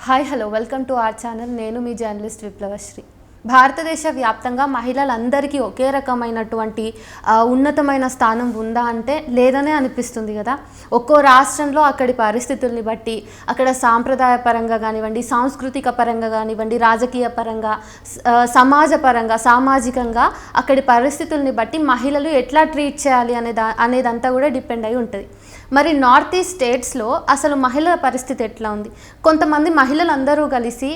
Hi hello welcome to our channel. నేను మీ journalist విప్లవశ్రీ. భారతదేశ వ్యాప్తంగా మహిళలందరికీ ఒకే రకమైనటువంటి ఉన్నతమైన స్థానం ఉందా అంటే లేదనే అనిపిస్తుంది కదా. ఒక్కో రాష్ట్రంలో అక్కడి పరిస్థితుల్ని బట్టి, అక్కడ సాంప్రదాయ పరంగా కానివ్వండి, సాంస్కృతిక పరంగా కానివ్వండి, రాజకీయ పరంగా, సమాజ పరంగా, సామాజికంగా అక్కడి పరిస్థితుల్ని బట్టి మహిళలు ఎట్లా ట్రీట్ చేయాలి అనేదంతా కూడా డిపెండ్ అయి ఉంటుంది. మరి నార్త్ ఈస్ట్ స్టేట్స్లో అసలు మహిళల పరిస్థితి ఎట్లా ఉంది? కొంతమంది మహిళలందరూ కలిసి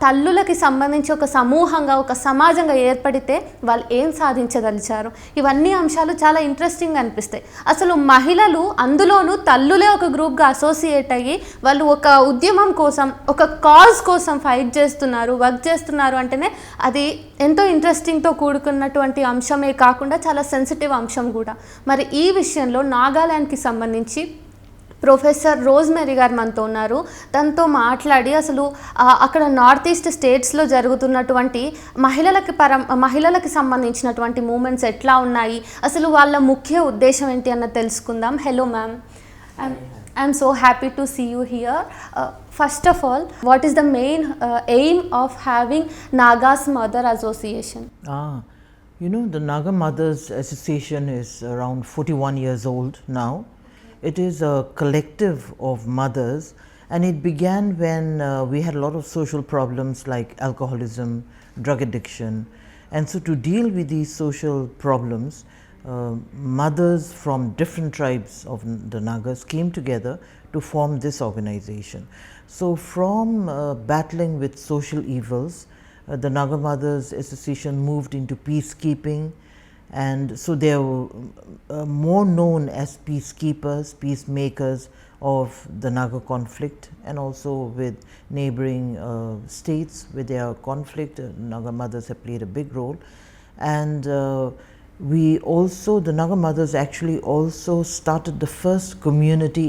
తల్లులకి సంబంధించి ఒక సమూహంగా, ఒక సమాజంగా ఏర్పడితే వాళ్ళు ఏం సాధించదలిచారు? ఇవన్నీ అంశాలు చాలా ఇంట్రెస్టింగ్ అనిపిస్తాయి. అసలు మహిళలు, అందులోనూ తల్లులే ఒక గ్రూప్గా అసోసియేట్ అయ్యి వాళ్ళు ఒక ఉద్యమం కోసం, ఒక కాజ్ కోసం ఫైట్ చేస్తున్నారు, వర్క్ చేస్తున్నారు అంటేనే అది ఎంతో ఇంట్రెస్టింగ్తో కూడుకున్నటువంటి అంశమే కాకుండా చాలా సెన్సిటివ్ అంశం కూడా. మరి ఈ విషయంలో నాగాలాండ్కి సంబంధించి ప్రొఫెసర్ రోజ్మెరీ గారు మనతో ఉన్నారు. తనతో మాట్లాడి అసలు అక్కడ నార్త్ ఈస్ట్ స్టేట్స్లో జరుగుతున్నటువంటి మహిళలకి సంబంధించినటువంటి మూమెంట్స్ ఎట్లా ఉన్నాయి, అసలు వాళ్ళ ముఖ్య ఉద్దేశం ఏంటి అన్నది తెలుసుకుందాం. Hello ma'am, I'm so happy to see you here. First of all, what is the main aim of having Naga's Mother Association? You know, the Naga Mothers Association is around 41 years old now. It is a collective of mothers, and it began when we had a lot of social problems like alcoholism, drug addiction, and so to deal with these social problems, mothers from different tribes of the Nagas came together to form this organization. So from battling with social evils, the Naga Mothers Association moved into peacekeeping, and so they are more known as peacekeepers, peacemakers of the Naga conflict, and also with neighboring states with their conflict. Naga mothers have played a big role, and the Naga mothers actually also started the first community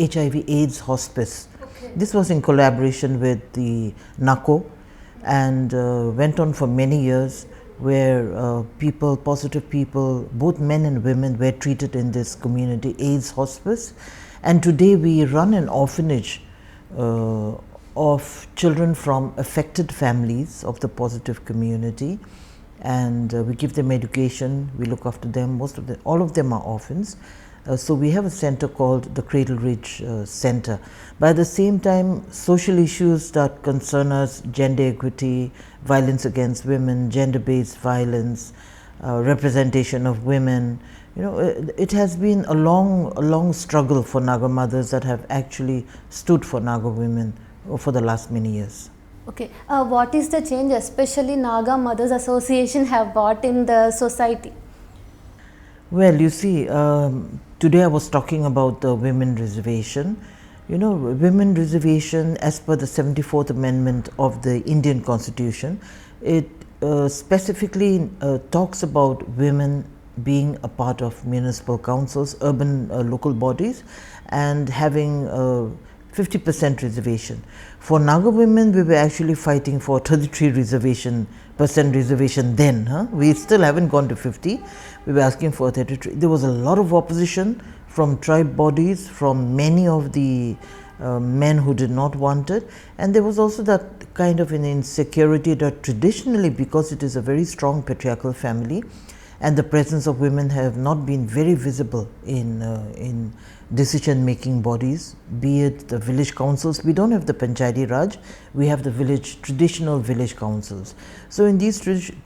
HIV/AIDS hospice. Okay. This was in collaboration with the NACO, and went on for many years, where positive people, both men and women, were treated in this community AIDS hospice. And today we run an orphanage of children from affected families of the positive community, and we give them education, we look after them. All of them are orphans. So we have a center called the Cradle Ridge Center. But at the same time, social issues that concern us, gender equity, violence against women, gender-based violence, representation of women, you know, it has been a long struggle for Naga mothers that have actually stood for Naga women for the last many years. Okay, what is the change especially Naga Mothers Association have brought in the society? Well, you see, today I was talking about the women reservation. You know, women reservation, as per the 74th Amendment of the Indian Constitution, it specifically talks about women being a part of municipal councils, urban local bodies, and having 50% reservation. For Naga women, we were actually fighting for 33% reservation then. We still haven't gone to 50. We were asking for 33. There was a lot of opposition from tribe bodies, from many of the men who did not want it, and there was also that kind of an insecurity that traditionally, because it is a very strong patriarchal family, and the presence of women have not been very visible in decision making bodies, be it the village councils. We don't have the Panchayati Raj, we have the traditional village councils. So in these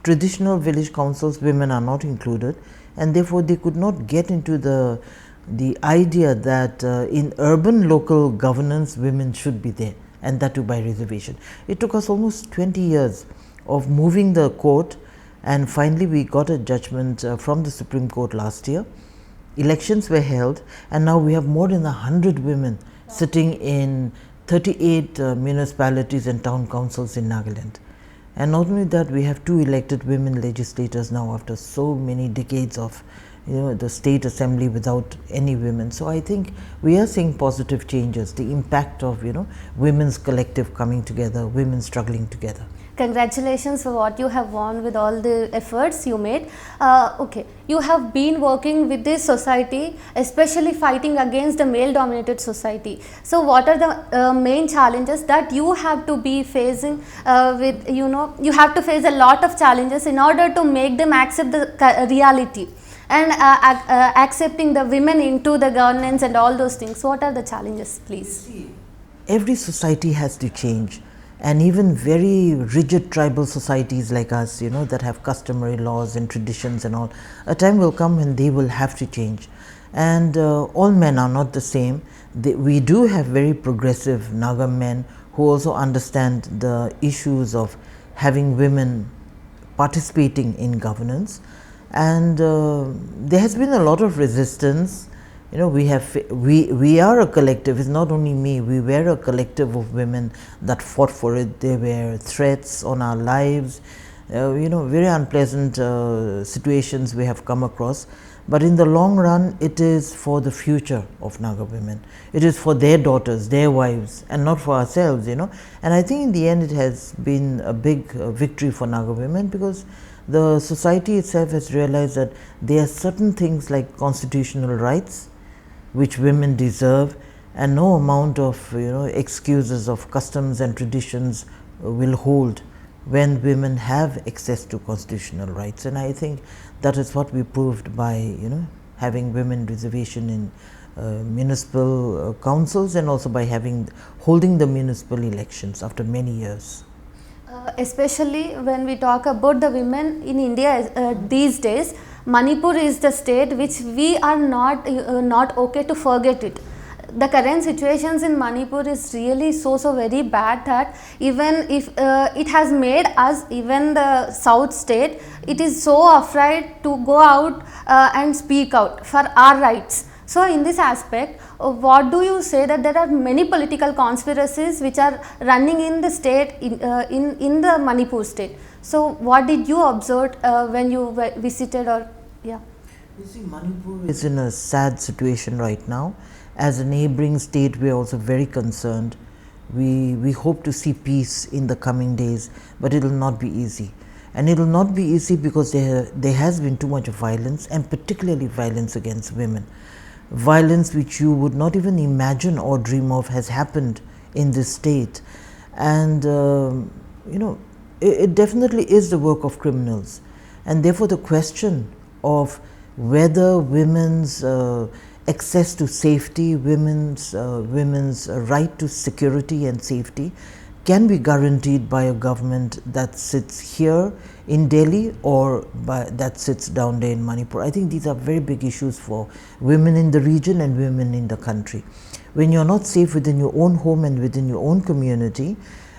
traditional village councils, women are not included, and therefore they could not get into the idea that in urban local governance women should be there, and that too by reservation. It took us almost 20 years of moving the court, and finally we got a judgment from the Supreme Court last year. Elections were held, and now we have more than 100 women sitting in 38 municipalities and town councils in Nagaland. And not only that, we have 2 elected women legislators now after so many decades of, you know, the state assembly without any women. So I think we are seeing positive changes, the impact of, you know, women's collective coming together, women struggling together. Congratulations for what you have won with all the efforts you made. Okay, you have been working with this society, especially fighting against the male dominated society. So what are the main challenges that you have to be facing with, you have to face a lot of challenges in order to make them accept the reality and accepting the women into the governance and all those things. What are the challenges, please? Every society has to change, and even very rigid tribal societies like us, that have customary laws and traditions and all, a time will come when they will have to change. And all men are not the same. We do have very progressive Naga men who also understand the issues of having women participating in governance, and there has been a lot of resistance. We are a collective. It's not only me. We were a collective of women that fought for it. There were threats on our lives, very unpleasant situations we have come across. But in the long run, it is for the future of Naga women. It is for their daughters, their wives, and not for ourselves, And I think in the end, it has been a big victory for Naga women, because the society itself has realized that there are certain things like constitutional rights which women deserve, and no amount of excuses of customs and traditions will hold when women have access to constitutional rights. And I think that is what we proved by having women reservation in municipal councils, and also by holding the municipal elections after many years. Especially when we talk about the women in India these days, Manipur is the state which we are not okay to forget it. The current situations in Manipur is really so very bad that even if it has made us, even the south state, it is so afraid to go out and speak out for our rights. So in this aspect, what do you say that there are many political conspiracies which are running in the state, in the Manipur state? So what did you observe when you visited, or yeah? You see, Manipur is in a sad situation right now. As a neighboring state, we are also very concerned. We hope to see peace in the coming days, but it will not be easy. And it will not be easy because there has been too much violence, and particularly violence against women. Violence which you would not even imagine or dream of has happened in this state. And it definitely is the work of criminals. And therefore the question of whether women's access to safety, women's right to security and safety can be guaranteed by a government that sits here in Delhi or that sits down there in Manipur. I think these are very big issues for women in the region and women in the country. When you're not safe within your own home and within your own community,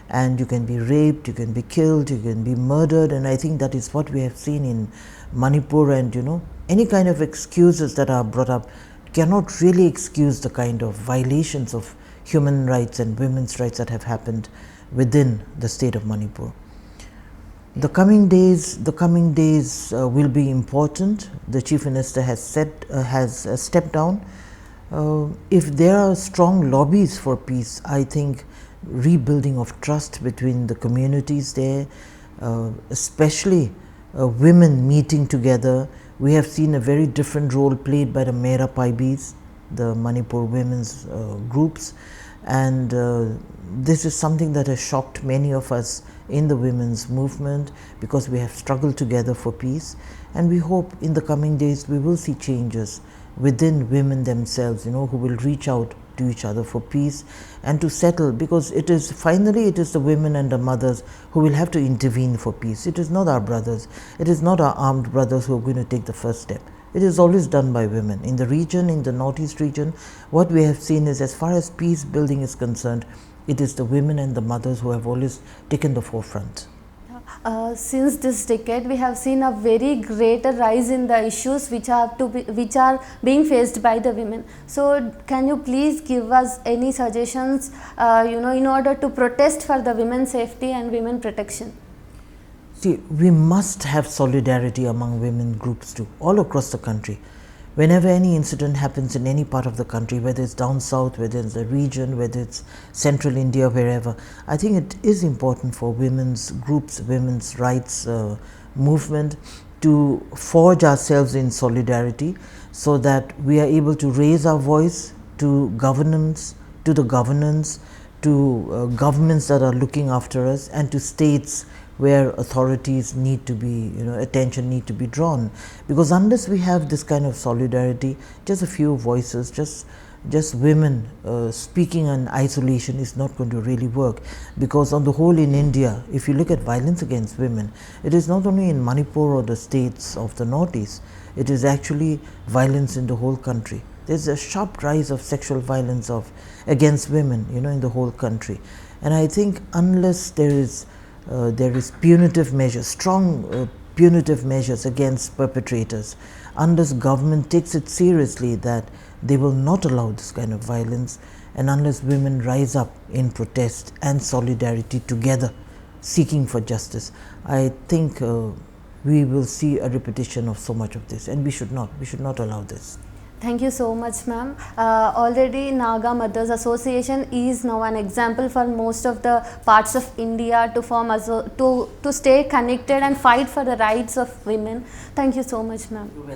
and you can be raped, you can be killed, you can be murdered, and I think that is what we have seen in Manipur. And any kind of excuses that are brought up cannot really excuse the kind of violations of human rights and women's rights that have happened within the state of Manipur. The coming days will be important. The Chief Minister has stepped down. If there are strong lobbies for peace, I think rebuilding of trust between the communities there, especially women meeting together. We have seen a very different role played by the Mera Paibis, the Manipur women's groups, and this is something that has shocked many of us in the women's movement, because we have struggled together for peace, and we hope in the coming days we will see changes within women themselves, who will reach out to each other for peace and to settle, because it is the women and the mothers who will have to intervene for peace. It is not our brothers, it is not our armed brothers who are going to take the first step. It is always done by women. In the region, in the northeast region, what we have seen is, as far as peace building is concerned, it is the women and the mothers who have always taken the forefront. Since this decade, we have seen a very greater rise in the issues which are being faced by the women. So, can you please give us any suggestions, in order to protest for the women's safety and women protection? See, we must have solidarity among women groups too, all across the country. whenever any incident happens in any part of the country, whether it's down south, whether it's the region, whether it's central India, wherever, I think it is important for women's groups, women's rights movement to forge ourselves in solidarity so that we are able to raise our voice to governance, to the governance, to governments that are looking after us, and to states where authorities need to be, attention need to be drawn. Because unless we have this kind of solidarity, just a few voices, just women speaking in isolation is not going to really work. Because on the whole in India, if you look at violence against women, it is not only in Manipur or the states of the northeast, it is actually violence in the whole country. There's a sharp rise of sexual violence against women, in the whole country. And I think unless there is punitive measures, strong punitive measures against perpetrators, unless government takes it seriously that they will not allow this kind of violence, and unless women rise up in protest and solidarity together seeking for justice, I think we will see a repetition of so much of this, and we should not allow this. Thank you so much, ma'am. Already Naga Mothers Association is now an example for most of the parts of India to form to stay connected and fight for the rights of women. Thank you so much, ma'am.